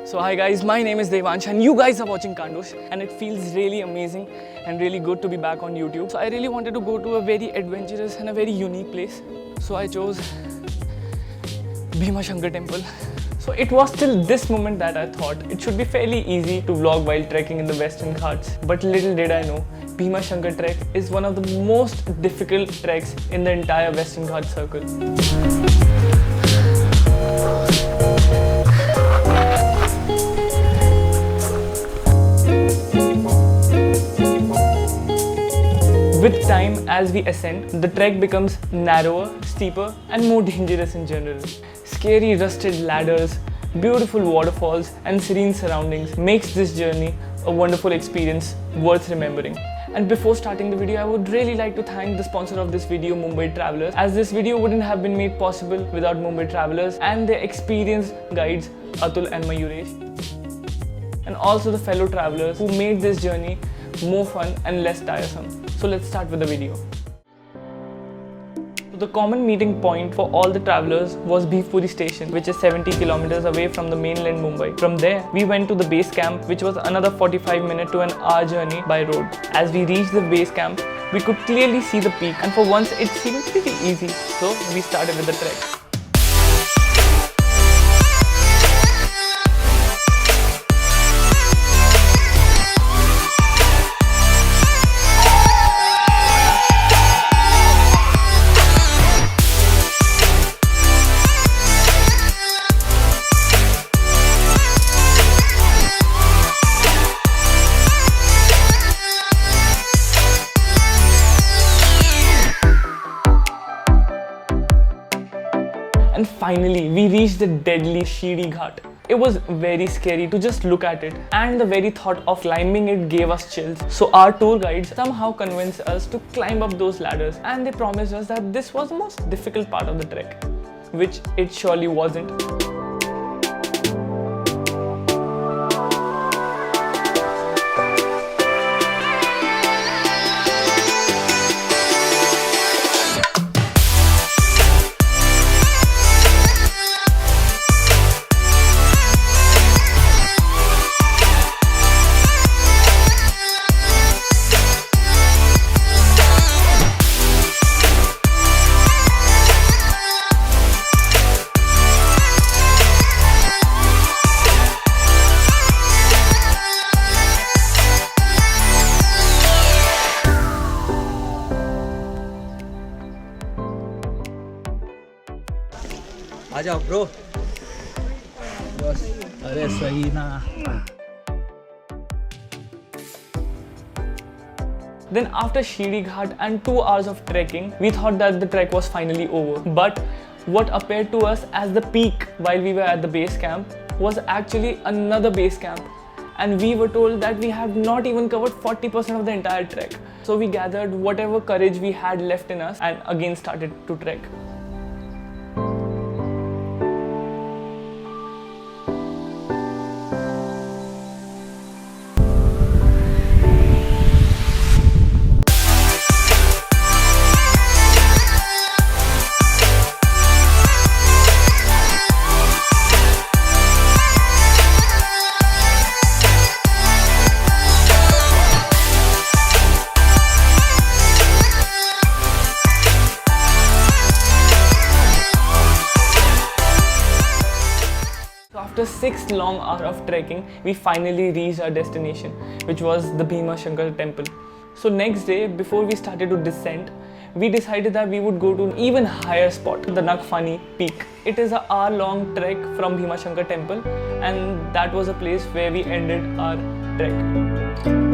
So hi guys, my name is Devansh and you guys are watching Kandosh, and it feels really amazing and really good to be back on YouTube. So I really wanted to go to a very adventurous and a very unique place. So I chose Bhimashankar temple. So it was till this moment that I thought it should be fairly easy to vlog while trekking in the Western Ghats. But little did I know, Bhimashankar Trek is one of the most difficult treks in the entire Western Ghat circle. With time, as we ascend, the trek becomes narrower, steeper and more dangerous in general. Scary rusted ladders, beautiful waterfalls and serene surroundings makes this journey a wonderful experience worth remembering. And before starting the video, I would really like to thank the sponsor of this video, Mumbai Travellers, as this video wouldn't have been made possible without Mumbai Travellers and their experienced guides Atul and Mayuresh, and also the fellow travelers who made this journey more fun and less tiresome. So let's start with the video. So the common meeting point for all the travelers was Bhivpuri station, which is 70 kilometers away from the mainland Mumbai. From there, we went to the base camp, which was another 45-minute to an hour journey by road. As we reached the base camp, we could clearly see the peak, and for once it seemed pretty easy. So we started with the trek. And finally, we reached the deadly Shidi Ghat. It was very scary to just look at it, and the very thought of climbing it gave us chills. So our tour guides somehow convinced us to climb up those ladders, and they promised us that this was the most difficult part of the trek, which it surely wasn't. आ जाओ bro. बस अरे सही ना। Then after Shidi Ghat and 2 hours of trekking, we thought that the trek was finally over. But what appeared to us as the peak while we were at the base camp was actually another base camp. And we were told that we had not even covered 40% of the entire trek. So we gathered whatever courage we had left in us and again started to trek. After 6 long hours of trekking, we finally reached our destination, which was the Bhimashakar temple. So next day, before we started to descend, we decided that we would go to an even higher spot, the Nagfani Peak. It is an hour-long trek from Bhimashakar temple, and that was a place where we ended our trek.